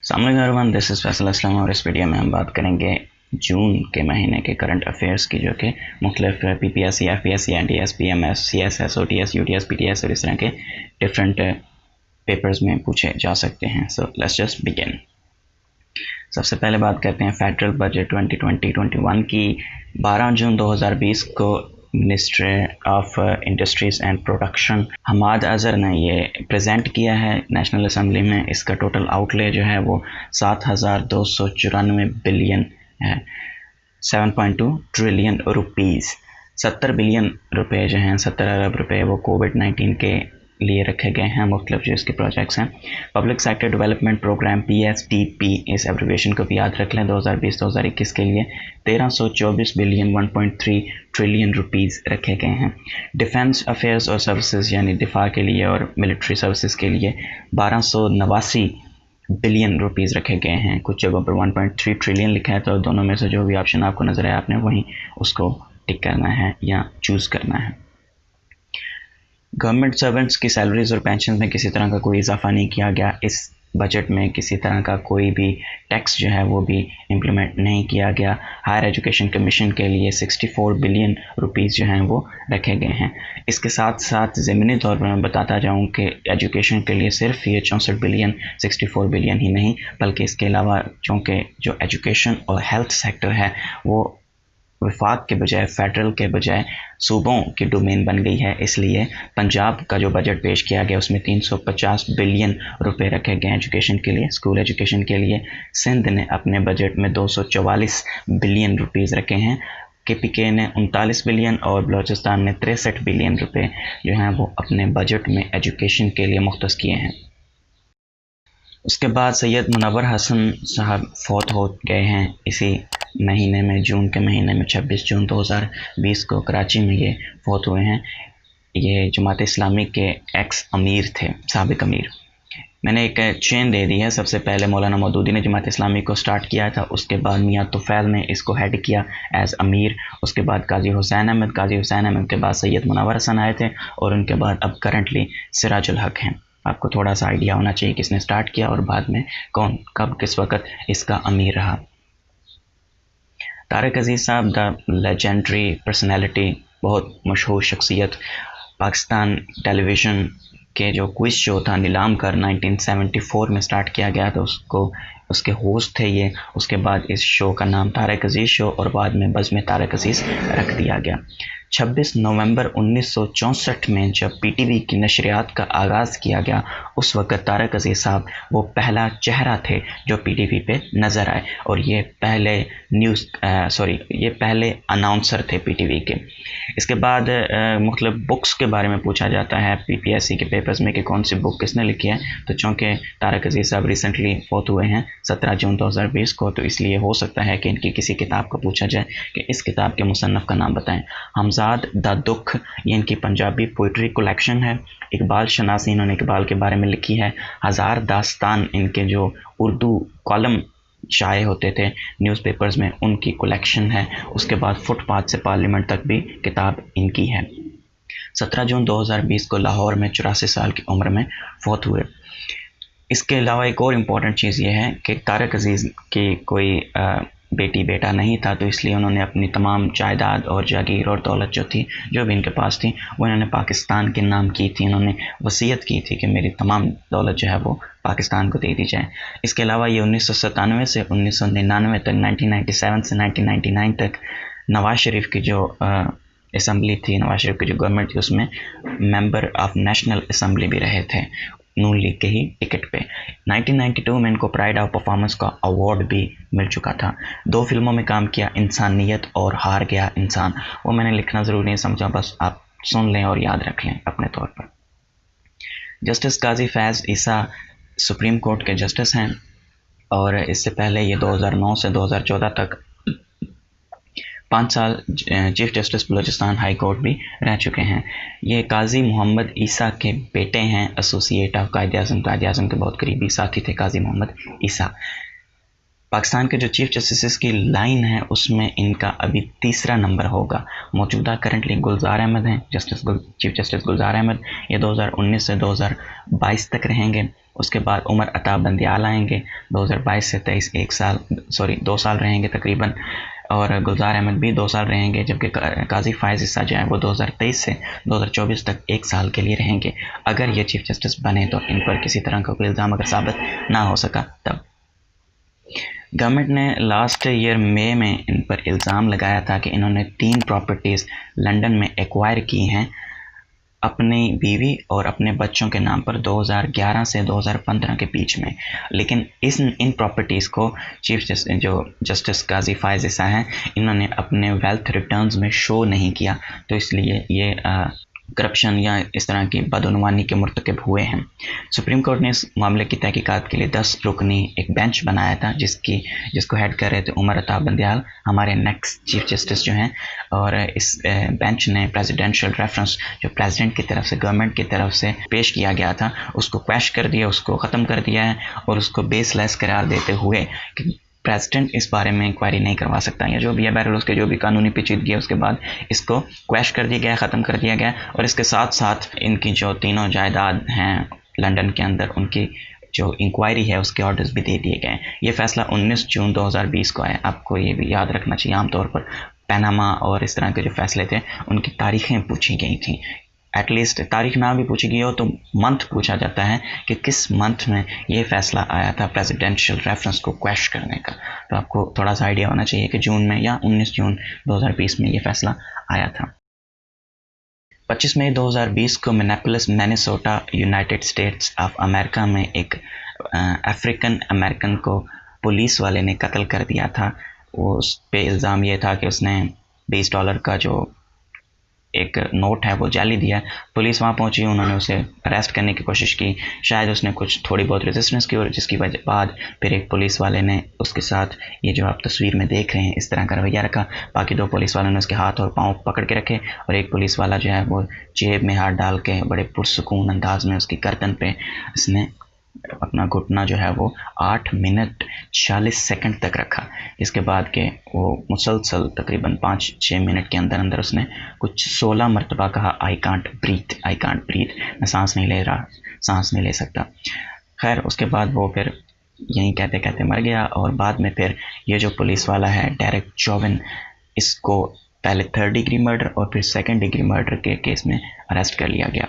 अस्सलाम, this is Faisal Aslam और इस वीडियो में हम बात करेंगे जून के महीने के करंट अफेयर्स की, जो कि मुख्तलिफ PPSC, FPSC, NTS, PMS, CSS, OTS, UTS, PTS और इस तरह के डिफरेंट पेपर्स में पूछे जा सकते हैं। So let's just begin. सबसे पहले बात करते हैं फेडरल बजट 2020-21 की। 12 जून 2020 को ministry of industries and production Hammad Azhar ने ये प्रेजेंट किया है नेशनल असम्बली में। इसका टोटल आउटले जो है वो 7,294 बिलियन है, 7.2 ट्रिलियन रुपीज़। 70 बिलियन रुपए जो हैं, 70 अरब रुपए, वो कोविड-19 के लिए रखे गए हैं। मुख्तलिफ जो इसके प्रोजेक्ट्स हैं, public sector development program PSDP, इस एब्रिविएशन को भी याद रख लें। 2020-2021 के लिए 1324 बिलियन 1.3 ट्रिलियन रुपीज़ रखे गए हैं। डिफेंस अफेयर्स और सर्विसेज यानी दिफा के लिए और मिलिट्री सर्विसेज के लिए 1289 बिलियन रुपीज़ रखे गए हैं। कुछ जगहों पर 1.3 ट्रिलियन लिखा है, तो दोनों में से जो भी ऑप्शन आपको नज़र आया आपने वहीं उसको टिक करना है या चूज़ करना है। गवर्नमेंट सर्वेंट्स की सैलरीज और पेंशन में किसी तरह का कोई इजाफा नहीं किया गया। इस बजट में किसी तरह का कोई भी टैक्स जो है वो भी इम्प्लीमेंट नहीं किया गया। हायर एजुकेशन कमीशन के लिए 64 बिलियन रुपीज़ जो हैं वो रखे गए हैं। इसके साथ साथ ज़मीनी तौर पर मैं बताता जाऊं कि एजुकेशन के लिए सिर्फ ये 64 बिलियन 64 बिलियन ही नहीं, बल्कि इसके अलावा चूँकि जो एजुकेशन और हेल्थ सेक्टर है वो वफाक के बजाय, फेडरल के बजाय सूबों की डोमेन बन गई है, इसलिए पंजाब का जो बजट पेश किया गया उसमें 350 बिलियन रुपए रखे गए एजुकेशन के लिए, स्कूल एजुकेशन के लिए। सिंध ने अपने बजट में 244 बिलियन रुपीज़ रखे हैं। KPK ने 39 बिलियन और बलूचिस्तान ने 63 बिलियन रुपए जो हैं वो अपने बजट में एजुकेशन के लिए मुख्तस किए हैं। उसके बाद सैयद मुनव्वर हसन साहब फौत हो गए हैं इसी महीने में, जून के महीने में। 26 जून 2020 को कराची में ये फौत हुए हैं। ये जमात इस्लामी के एक्स अमीर थे, साबिक अमीर। मैंने एक चेन दे दी है। सबसे पहले मौलाना मौदूदी ने जमात इस्लामी को स्टार्ट किया था, उसके बाद मियाँ तुफैल ने इसको हेड किया एज अमीर, उसके बाद काजी हुसैन अहमद के बाद सैयद मुनव्वर हसन आए थे, और उनके बाद अब करंटली सिराजुल हक हैं। आपको थोड़ा सा आइडिया होना चाहिए किसने स्टार्ट किया और बाद में कौन कब किस वक्त इसका अमीर रहा। तारिक अजीज़ साहब द लेजेंडरी पर्सनैलिटी, बहुत मशहूर शख्सियत। पाकिस्तान टेलीविज़न के जो क्विज़ शो था नीलामकर 1974 में स्टार्ट किया गया था, उसके होस्ट थे ये। उसके बाद इस शो का नाम तारिक अजीज़ शो और बाद में बज़्म तारिक अजीज़ रख दिया गया। 26 नवंबर 1964 में जब PTV की नशरियात का आगाज़ किया गया, उस वक्त तारिक अजीज़ साहब वो पहला चेहरा थे जो PTV पे नज़र आए, और ये पहले अनाउंसर थे PTV के। इसके बाद मुख्तलिफ बुक्स के बारे में पूछा जाता है PPSC के पेपर्स में कि कौन सी बुक किसने लिखी है। तो चूँकि तारिक अजीज़ साहब रिसेंटली फौत हुए हैं 17 जून 2020 को, तो इसलिए हो सकता है कि इनकी किसी किताब को पूछा जाए कि इस किताब के मुसन्नफ़ का नाम बताएं। हमजाद द दुख, ये इनकी पंजाबी पोइट्री कलेक्शन है। इकबाल शनासी, इन्होंने इकबाल के बारे में लिखी है। हज़ार दास्तान, इनके जो उर्दू कॉलम शाये होते थे न्यूज़पेपर्स में, उनकी कलेक्शन है। उसके बाद फुटपाथ से पार्लियामेंट तक भी किताब इनकी है। 17 जून 2020 को लाहौर में 84 साल की उम्र में फौत हुए। इसके अलावा एक और इम्पॉर्टेंट चीज़ ये है कि तारिक अजीज़ की कोई बेटी बेटा नहीं था, तो इसलिए उन्होंने अपनी तमाम जायदाद और जागीर और दौलत जो थी, जो भी इनके पास थी, वो इन्होंने पाकिस्तान के नाम की थी। इन्होंने वसीयत की थी कि मेरी तमाम दौलत जो है वो पाकिस्तान को दे दी जाए। इसके अलावा ये 1997 से 1999 तक, 1997 से 1999 तक नवाज शरीफ की जो असम्बली थी, नवाज शरीफ की जो गवर्नमेंट थी, उसमें मेंबर ऑफ नेशनल असम्बली भी रहे थे नून लीग के ही टिकट पे। 1992 में इनको प्राइड ऑफ परफॉर्मेंस का अवार्ड भी मिल चुका था। 2 फिल्मों में काम किया, इंसानियत और हार गया इंसान। वो मैंने लिखना ज़रूरी नहीं समझा, बस आप सुन लें और याद रख लें अपने तौर पर। जस्टिस काजी फैज़ ईसा सुप्रीम कोर्ट के जस्टिस हैं, और इससे पहले ये 2009 से 2014 तक 5 साल chief justice Balochistan high court भी रह चुके हैं। ये काजी मोहम्मद ईसा के बेटे हैं, एसोसिएट ऑफ कायद आज़म के बहुत करीबी साथी थे काजी मोहम्मद ईसा। पाकिस्तान के जो चीफ जस्टिस की लाइन है उसमें इनका अभी तीसरा नंबर होगा। मौजूदा करंटली गुलजार अहमद हैं, चीफ जस्टिस गुलजार अहमद। ये 2019 से 2022 तक रहेंगे। उसके बाद उमर अता बंदियाल आएंगे 2022 से 23, 2 साल रहेंगे तकरीबन। और गुलजार अहमद भी 2 साल रहेंगे, जबकि काजी फायज़ ईसा जो है वो 2023 से 2024 तक 1 साल के लिए रहेंगे। अगर ये चीफ जस्टिस बने तो इन पर किसी तरह का कोई इल्ज़ाम अगर साबित ना हो सका तब। गवर्नमेंट ने लास्ट ईयर मई में इन पर इल्ज़ाम लगाया था कि इन्होंने 3 प्रॉपर्टीज़ लंदन में एक्वायर की हैं अपनी बीवी और अपने बच्चों के नाम पर 2011 से 2015 के बीच में। लेकिन इन प्रॉपर्टीज़ को चीफ जस्टिस काजी फायज़ ईसा हैं, इन्होंने अपने वेल्थ रिटर्न्स में शो नहीं किया, तो इसलिए ये करप्शन या इस तरह की बदउनवानी के मुर्तकब हुए हैं। सुप्रीम कोर्ट ने इस मामले की तहकीकात के लिए 10 रुकनी एक बेंच बनाया था, जिसको हेड कर रहे थे उमर अता बंदियाल, हमारे नेक्स्ट चीफ जस्टिस जो हैं। और इस बेंच ने प्रेसिडेंशियल रेफरेंस जो प्रेसिडेंट की तरफ से, गवर्नमेंट की तरफ से पेश किया गया था, उसको क्वैश कर दिया, उसको ख़त्म कर दिया है और उसको बेसलेस करार देते हुए कि प्रेसिडेंट इस बारे में इंक्वायरी नहीं करवा सकता, या जो भी है बहरहाल उसके जो भी कानूनी पेचीदगी है उसके बाद इसको क्वैश कर दिया गया, ख़त्म कर दिया गया। और इसके साथ साथ इनकी जो तीनों जायदाद हैं लंदन के अंदर, उनकी जो इंक्वायरी है उसके ऑर्डर्स भी दे दिए गए। ये फैसला 19 जून 2020 को है। आपको ये भी याद रखना चाहिए, आमतौर पर पनामा और इस तरह के जो फैसले थे उनकी तारीखें पूछी गई थी। एटलीस्ट तारीख ना भी पूछी गई हो तो मंथ पूछा जाता है कि किस मंथ में ये फैसला आया था प्रेसिडेंशियल रेफरेंस को क्वैश करने का। तो आपको थोड़ा सा आइडिया होना चाहिए कि जून में या 19 जून 2020 में ये फैसला आया था। 25 मई 2020 को Minneapolis Minnesota United states of America में एक अफ्रीकन अमेरिकन को पुलिस वाले ने कत्ल कर दिया था। उस पे इल्ज़ाम ये था कि उसने $20 का जो एक नोट है वो जाली दिया। पुलिस वहाँ पहुँची, उन्होंने उसे अरेस्ट करने की कोशिश की, शायद उसने कुछ थोड़ी बहुत रेजिस्टेंस की और जिसकी वजह बाद फिर एक पुलिस वाले ने उसके साथ ये जो आप तस्वीर में देख रहे हैं इस तरह का रवैया रखा। बाकी 2 पुलिस वालों ने उसके हाथ और पाँव पकड़ के रखे और एक पुलिस वाला जो है वो जेब में हाथ डाल के बड़े पुरसुकून अंदाज में उसकी गर्दन पे इसने अपना घुटना जो है वो 8 मिनट 40 सेकंड तक रखा। इसके बाद के वो मुसलसल तकरीबन 5-6 मिनट के अंदर अंदर उसने कुछ 16 मरतबा कहा आई कांट ब्रीथ, मैं सांस नहीं ले रहा, सांस नहीं ले सकता। खैर उसके बाद वो फिर यहीं कहते कहते मर गया। और बाद में फिर ये जो पुलिस वाला है डेरेक चौविन, इसको पहले 3rd डिग्री मर्डर और फिर 2nd डिग्री मर्डर के केस में अरेस्ट कर लिया गया।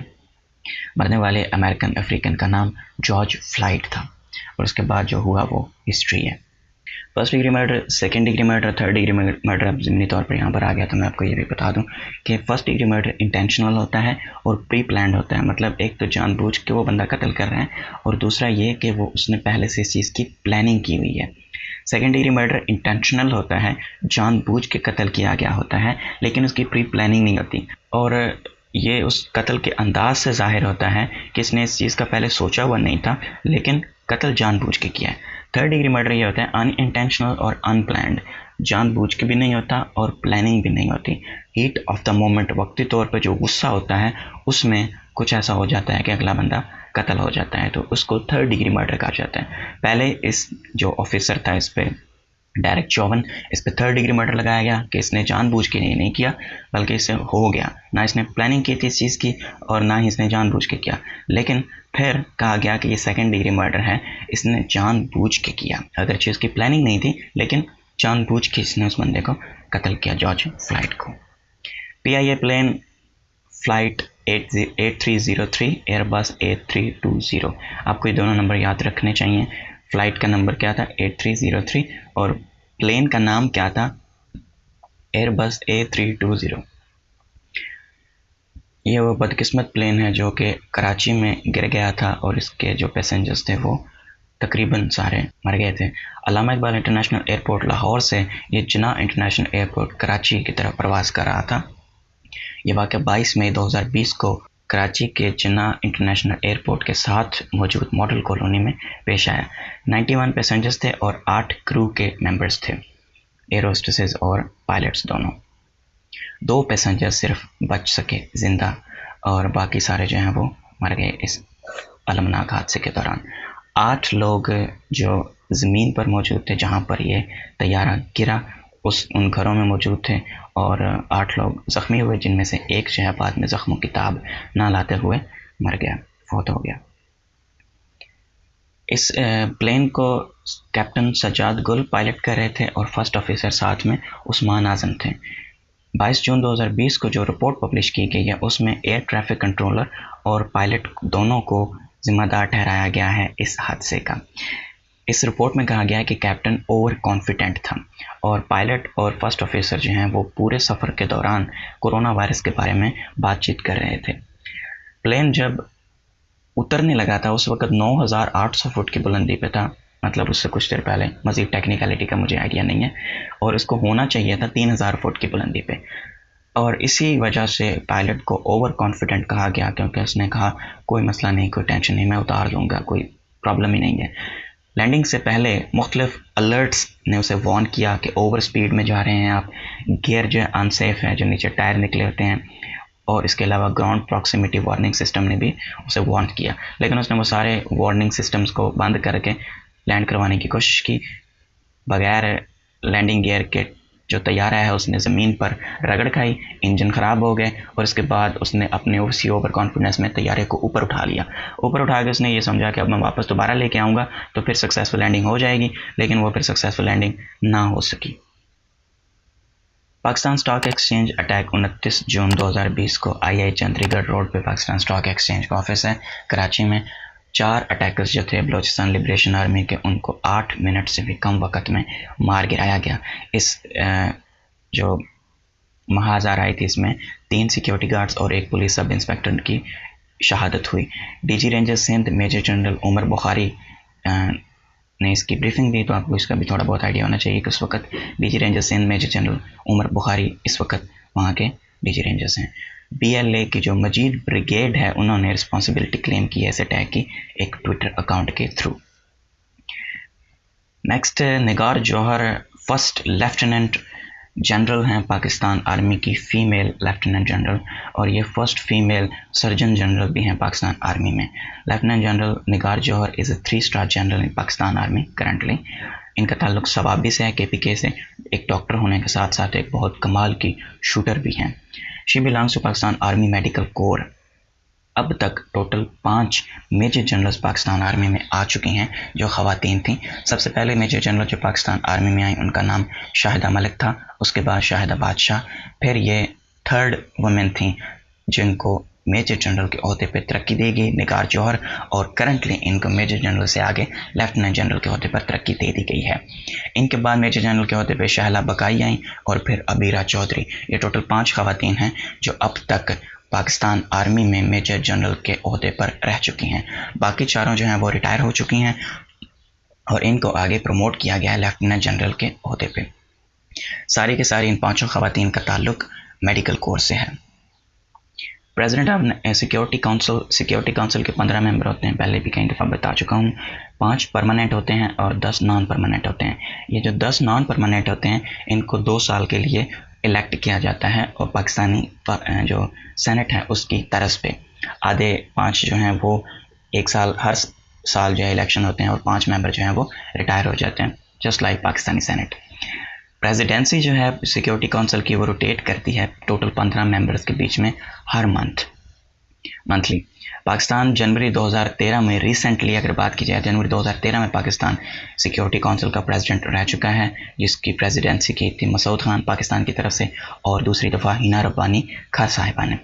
मरने वाले अमेरिकन अफ्रीकन का नाम जॉर्ज फ्लाइड था और उसके बाद जो हुआ वो हिस्ट्री है। 1st degree murder, 2nd degree murder, 3rd degree murder अब ज़मीनी तौर पर यहाँ पर आ गया तो मैं आपको ये भी बता दूं कि 1st डिग्री मर्डर इंटेंशनल होता है और प्री प्लान्ड होता है। मतलब एक तो जानबूझ के वो बंदा कत्ल कर रहा है और दूसरा ये कि वो उसने पहले से इस चीज़ की प्लानिंग की हुई है। 2nd डिग्री मर्डर इंटेंशनल होता है, जानबूझ के कत्ल किया गया होता है लेकिन उसकी प्री प्लानिंग नहीं होती और ये उस कत्ल के अंदाज से ज़ाहिर होता है कि इसने इस चीज़ का पहले सोचा हुआ नहीं था लेकिन कत्ल जानबूझ के किया है। 3rd डिग्री मर्डर ये होता है अनइंटेंशनल और अनप्लान्ड, जानबूझ के भी नहीं होता और प्लानिंग भी नहीं होती। हीट ऑफ द मोमेंट, वक्ती तौर पर जो गुस्सा होता है उसमें कुछ ऐसा हो जाता है कि अगला बंदा कत्ल हो जाता है, तो उसको 3rd डिग्री मर्डर कहा जाता है। पहले इस जो ऑफिसर था इस पर डेरेक चौविन, इस पर 3rd डिग्री मर्डर लगाया गया कि इसने जानबूझ के नहीं किया बल्कि इससे हो गया, ना इसने प्लानिंग की थी इस चीज़ की और ना ही इसने जानबूझ के किया। लेकिन फिर कहा गया कि ये 2nd डिग्री मर्डर है, इसने जानबूझ के किया, अगरचे इसकी प्लानिंग नहीं थी लेकिन जानबूझ के इसने उस बंदे को कत्ल किया, जॉर्ज फ्लाइड को। PIA plane flight 8303 Airbus A320, आपको ये दोनों नंबर याद रखने चाहिए। फ्लाइट का नंबर क्या था 8303 और प्लेन का नाम क्या था एयरबस A320। ये वो बदकिस्मत प्लेन है जो कि कराची में गिर गया था और इसके जो पैसेंजर्स थे वो तकरीबन सारे मर गए थे। अल्लामा इकबाल इंटरनेशनल एयरपोर्ट लाहौर से ये जिन्ना इंटरनेशनल एयरपोर्ट कराची की तरफ प्रवास कर रहा था। ये वाक़या 22 मई 2020 को कराची के जिन्ना इंटरनेशनल एयरपोर्ट के साथ मौजूद मॉडल कॉलोनी में पेश आया। 91 पैसेंजर्स थे और 8 क्रू के मेंबर्स थे, एयर होस्टेसेस और पायलट्स दोनों। 2 पैसेंजर सिर्फ बच सके ज़िंदा और बाकी सारे जो हैं वो मर गए इस अलमनाक हादसे के दौरान। 8 लोग जो ज़मीन पर मौजूद थे जहाँ पर ये तैयारा गिरा उन घरों में मौजूद थे और 8 लोग ज़ख्मी हुए, जिनमें से एक जो है बाद में ज़ख्मों की ताब ना लाते हुए मर गया, फौत हो गया। इस प्लेन को कैप्टन सज्जाद गुल पायलट कर रहे थे और फर्स्ट ऑफिसर साथ में उस्मान आज़म थे। 22 जून 2020 को जो रिपोर्ट पब्लिश की गई है उसमें एयर ट्रैफिक कंट्रोलर और पायलट दोनों को जिम्मेदार ठहराया गया है इस हादसे का। इस रिपोर्ट में कहा गया है कि कैप्टन ओवर कॉन्फिडेंट था और पायलट और फर्स्ट ऑफिसर जो हैं वो पूरे सफ़र के दौरान कोरोना वायरस के बारे में बातचीत कर रहे थे। प्लेन जब उतरने लगा था उस वक्त 9,800 फुट की बुलंदी पे था, मतलब उससे कुछ देर पहले, मज़ीद टेक्निकलिटी का मुझे आइडिया नहीं है, और इसको होना चाहिए था 3,000 फुट की बुलंदी पे। और इसी वजह से पायलट को ओवर कॉन्फिडेंट कहा गया, क्योंकि उसने कहा कोई मसला नहीं, कोई टेंशन नहीं, मैं उतार लूँगा, कोई प्रॉब्लम ही नहीं है। लैंडिंग से पहले मुख्तलिफ अलर्ट्स ने उसे वार्न किया कि ओवर स्पीड में जा रहे हैं आप, गियर जो है अनसेफ है, जो नीचे टायर निकले होते हैं, और इसके अलावा ग्राउंड प्रॉक्सिमिटी वार्निंग सिस्टम ने भी उसे वार्न किया, लेकिन उसने वो सारे वार्निंग सिस्टम्स को बंद करके लैंड करवाने की कोशिश की। बगैर लैंडिंग गियर के जो तैयारा है उसने ज़मीन पर रगड़ खाई, इंजन ख़राब हो गए, और इसके बाद उसने अपने उसी ओवर कॉन्फिडेंस में तैयारे को ऊपर उठा लिया। ऊपर उठा के उसने ये समझा कि अब मैं वापस दोबारा लेके आऊँगा तो फिर सक्सेसफुल लैंडिंग हो जाएगी, लेकिन वो फिर सक्सेसफुल लैंडिंग ना हो सकी। पाकिस्तान स्टॉक एक्सचेंज अटैक 29 जून 2020 को आई चंद्रीगढ़ रोड पे पाकिस्तान स्टॉक एक्सचेंज का ऑफिस है कराची में। 4 अटैकर्स जो थे बलोचिस्तान लिबरेशन आर्मी के, उनको 8 मिनट से भी कम वक्त में मार गिराया गया। इस जो महाज आ रही थी इसमें 3 सिक्योरिटी गार्ड्स और 1 पुलिस सब इंस्पेक्टर की शहादत हुई। DG ranger Sindh major general Umar Bukhari ने इसकी ब्रीफिंग दी, तो आपको इसका भी थोड़ा बहुत आइडिया होना चाहिए कि उस वक्त DG ranger Sindh major general Umar Bukhari इस वक्त वहाँ के डीजी रेंजर्स हैं। BLA की जो मजीद ब्रिगेड है उन्होंने रिस्पॉन्सिबिलिटी क्लेम की है इस अटैक की एक ट्विटर अकाउंट के through. Next, Nigar Johar first lieutenant general हैं पाकिस्तान आर्मी की, फ़ीमेल लेफ्टिनेंट जनरल, और ये फर्स्ट फीमेल सर्जन जनरल भी हैं पाकिस्तान आर्मी में। Lieutenant general Nigar Johar is a 3 star general in Pakistan army currently. इनका ताल्लुक सवाबी से है, KPK से। एक डॉक्टर होने के साथ साथ एक बहुत कमाल की शूटर भी हैं। She belongs to Pakistan army medical corps. अब तक total 5 major generals Pakistan army में आ चुकी हैं जो ख़वातीन थीं। सबसे पहले मेजर जनरल जो पाकिस्तान आर्मी में आई उनका नाम शाहिदा मलिक था, उसके बाद शाहिदा बादशाह, फिर ये 3rd वुमेन थीं जिनको मेजर जनरल के ओहदे पे तरक्की दी गई, निगार जौहर, और करंटली इनको मेजर जनरल से आगे लेफ्टिनेंट जनरल के ओहदे पर तरक्की दे दी गई है। इनके बाद मेजर जनरल के ओहदे पे शहला बकाई आई और फिर अबीरा चौधरी। ये टोटल 5 ख़वातीन हैं जो अब तक पाकिस्तान आर्मी में मेजर जनरल के ओहदे पर रह चुकी हैं। बाकी चारों जो हैं वो रिटायर हो चुकी हैं और इनको आगे प्रमोट किया गया है लेफ्टिनेंट जनरल के ओहदे पे। सारी के सारी इन 5 ख़वातीन का ताल्लुक मेडिकल कोर से है। प्रेसिडेंट ऑफ सिक्योरिटी काउंसिल के 15 मेंबर होते हैं, पहले भी कई दफ़ा बता चुका हूँ। 5 परमानेंट होते हैं और 10 नॉन परमानेंट होते हैं। ये जो 10 नॉन परमानेंट होते हैं इनको 2 साल के लिए इलेक्ट किया जाता है और पाकिस्तानी जो सेनेट है उसकी तरफ पे आधे 5 जो हैं वो 1 साल, हर साल जो है इलेक्शन होते हैं और 5 मेंबर जो हैं वो रिटायर हो जाते हैं, just like Pakistani senate. Presidency जो है सिक्योरिटी काउंसिल की वो रोटेट करती है टोटल 15 मेंबर्स के बीच में हर मंथली। पाकिस्तान जनवरी 2013 में, रिसेंटली अगर बात की जाए, जनवरी 2013 में पाकिस्तान सिक्योरिटी काउंसिल का प्रेसिडेंट रह चुका है, जिसकी प्रेसिडेंसी की थी मसूद खान पाकिस्तान की तरफ से, और दूसरी दफ़ा हिना रब्बानी खान साहिबा ने।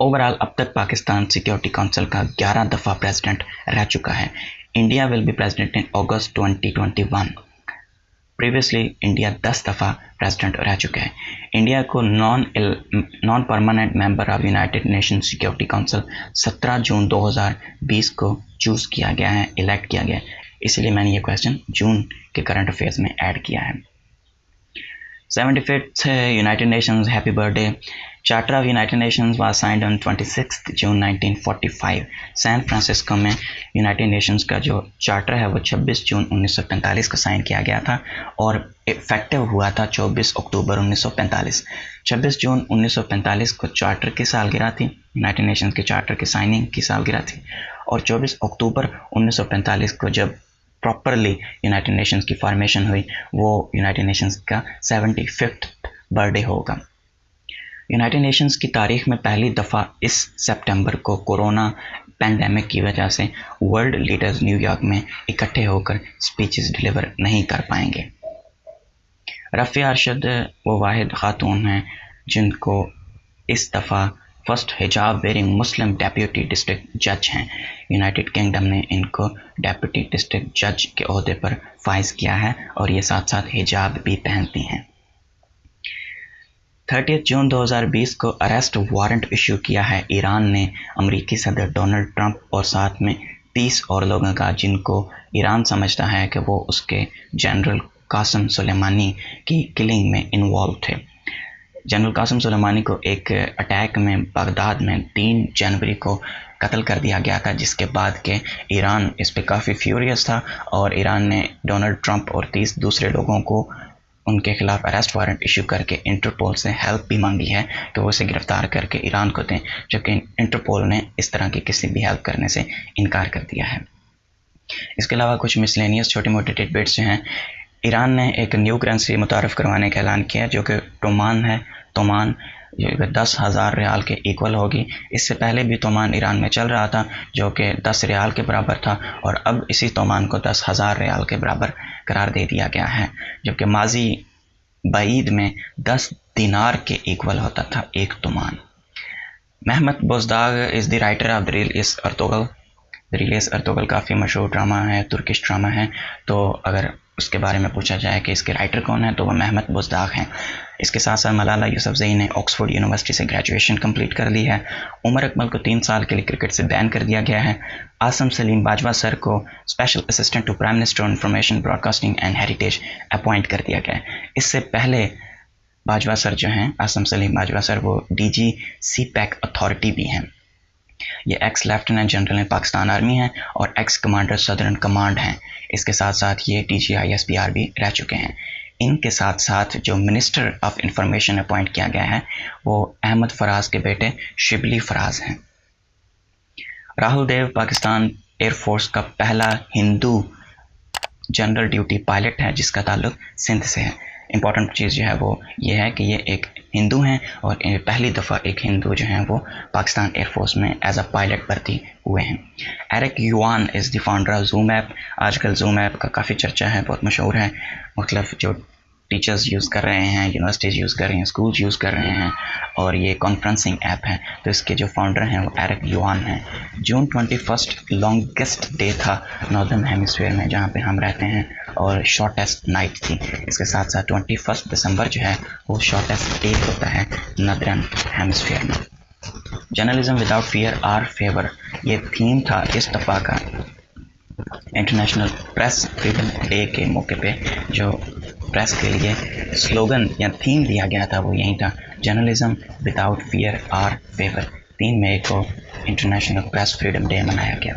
ओवरऑल अब तक पाकिस्तान सिक्योरिटी काउंसिल का 11 दफ़ा प्रेसिडेंट रह चुका है। India will be president in August 2021। Previously India 10 दफ़ा प्रेसिडेंट रह चुका है। इंडिया को non permanent member of United nation security council 17 जून 2020 को चूज़ किया गया है, इलेक्ट किया गया है, इसलिए मैंने ये क्वेश्चन जून के करंट अफेयर्स में ऐड किया है। 75th United Nations happy birthday. Charter of United Nations was signed on 26 June 1945। San Francisco में यूनाइटेड नेशंस का जो चार्टर है वो 26 जून 1945 को साइन किया गया था और इफेक्टिव हुआ था 24 अक्टूबर 1945। 26 जून 1945 को चार्टर की सालगिरह थी, यूनाइटेड नेशंस के चार्टर की साइनिंग की सालगिरह थी, और 24 अक्टूबर 1945 को जब प्रॉपरली यूनाइटेड नेशंस की फॉर्मेशन हुई वो यूनाइटेड नेशंस का 75th बर्थडे होगा। यूनाइटेड नेशंस की तारीख में पहली दफ़ा इस सितंबर को कोरोना पैंडेमिक की वजह से वर्ल्ड लीडर्स न्यूयॉर्क में इकट्ठे होकर स्पीचेस डिलीवर नहीं कर पाएंगे। रफ़िया अरशद वो वाहिद खातून हैं जिनको इस दफ़ा फर्स्ट हिजाब वेयरिंग मुस्लिम डेप्यूटी डिस्ट्रिक्ट जज हैं। यूनाइटेड किंगडम ने इनको डेप्यूटी डिस्ट्रिक्ट जज के ओहदे पर फाइज किया है और ये साथ साथ हिजाब भी पहनती हैं। 30 जून 2020 को अरेस्ट वारंट इशू किया है ईरान ने अमेरिकी सदर डोनाल्ड ट्रंप और साथ में 30 और लोगों का, जिनको ईरान समझता है कि वो उसके जनरल कासिम सुलेमानी की किलिंग में इन्वॉल्व थे। जनरल कासिम सुलेमानी को एक अटैक में बगदाद में 3 जनवरी को कत्ल कर दिया गया था, जिसके बाद के ईरान इस पर काफ़ी फ्यूरियस था और ईरान ने डोनाल्ड ट्रंप और 30 दूसरे लोगों को उनके खिलाफ अरेस्ट वारंट इशू करके इंटरपोल से हेल्प भी मांगी है कि वो उसे गिरफ्तार करके ईरान को दें, जबकि इंटरपोल ने इस तरह की किसी भी हेल्प करने से इनकार कर दिया है। इसके अलावा कुछ मिसलेनियस छोटी मोटी टिडबिट्स जो हैं, ईरान ने एक न्यू करेंसी मुतारफ़ करवाने का ऐलान किया जो कि तोमान है। तोमान 10,000 रियाल के इक्वल होगी। इससे पहले भी तोमान ईरान में चल रहा था जो कि 10 रियाल के बराबर था और अब इसी तोमान को 10,000 रियाल के बराबर करार दे दिया गया है, जबकि माजी बईद में 10 दिनार के इक्वल होता था एक तोमान। Mehmet Bozdag is the writer of the रील इज़ अर्तुगरल। द रील इज़ अर्तुगरल काफ़ी मशहूर ड्रामा है, तुर्किश ड्रामा है। तो अगर उसके बारे में पूछा जाए कि इसके राइटर कौन है तो वह महमद बोजदाग हैं। इसके साथ साथ मलाला यूसुफजई ने ऑक्सफोर्ड यूनिवर्सिटी से ग्रेजुएशन कंप्लीट कर ली है। उमर अकमल को 3 साल के लिए क्रिकेट से बैन कर दिया गया है। आसम सलीम बाजवा सर को special assistant to prime minister on information broadcasting and heritage appoint कर दिया गया है। इससे पहले बाजवा सर जो हैं, आसम सलीम बाजवा सर, वो DG CPAC अथॉरिटी भी हैं। ये x lieutenant general in Pakistan army हैं और एक्स कमांडर सदर्न कमांड हैं। इसके साथ साथ ये DG ISPR भी रह चुके हैं। इनके साथ साथ जो मिनिस्टर ऑफ इंफॉर्मेशन अपॉइंट किया गया है वो अहमद फराज के बेटे शिबली फराज हैं। राहुल देव पाकिस्तान एयरफोर्स का पहला हिंदू जनरल ड्यूटी पायलट है जिसका ताल्लुक सिंध से है। इम्पॉर्टेंट चीज़ जो है वो ये है कि ये एक हिंदू हैं और पहली दफ़ा एक हिंदू जो हैं वो पाकिस्तान एयरफोर्स में एज अ पायलट भर्ती हुए हैं। Eric Yuan is the founder of Zoom app. आजकल जूम ऐप का काफ़ी चर्चा है, बहुत मशहूर है। मतलब जो टीचर्स यूज़ कर रहे हैं, यूनिवर्सिटीज़ यूज़ कर रही हैं, स्कूल्स यूज़ कर रहे हैं और ये कॉन्फ्रेंसिंग ऐप है। तो इसके जो फाउंडर हैं वो एरिक युआन हैं। जून 21 लॉन्गेस्ट डे था नॉर्दर्न हेमिस्फीयर में जहाँ पे हम रहते हैं और शॉर्टेस्ट नाइट थी। इसके साथ साथ 21 दिसंबर जो है वो शॉर्टेस्ट डे होता है नॉर्दर्न हेमिस्फीयर में। Journalism without fear our favour, ये थीम था इस दफ़ा का इंटरनेशनल प्रेस फ्रीडम डे के मौके पे। जो प्रेस के लिए स्लोगन या थीम दिया गया था वो यही था, journalism without fear our favour. 3 मई को इंटरनेशनल प्रेस फ्रीडम डे मनाया गया।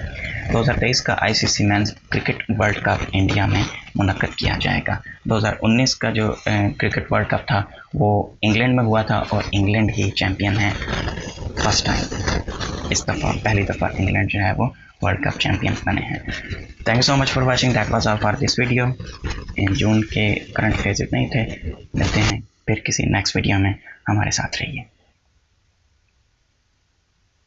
2023 का ICC men's cricket world cup India में मुनक्कद किया जाएगा। 2019 का जो क्रिकेट वर्ल्ड कप था वो इंग्लैंड में हुआ था और इंग्लैंड ही चैम्पियन है फर्स्ट टाइम। इस दफ़ा पहली दफ़ा इंग्लैंड जो है वो वर्ल्ड कप चैम्पियन बने हैं। Thank you so much for watching, that was all for this video. In June के करंट अफेयर्स इतने ही थे। मिलते हैं फिर किसी नेक्स्ट वीडियो में, हमारे साथ रहिए।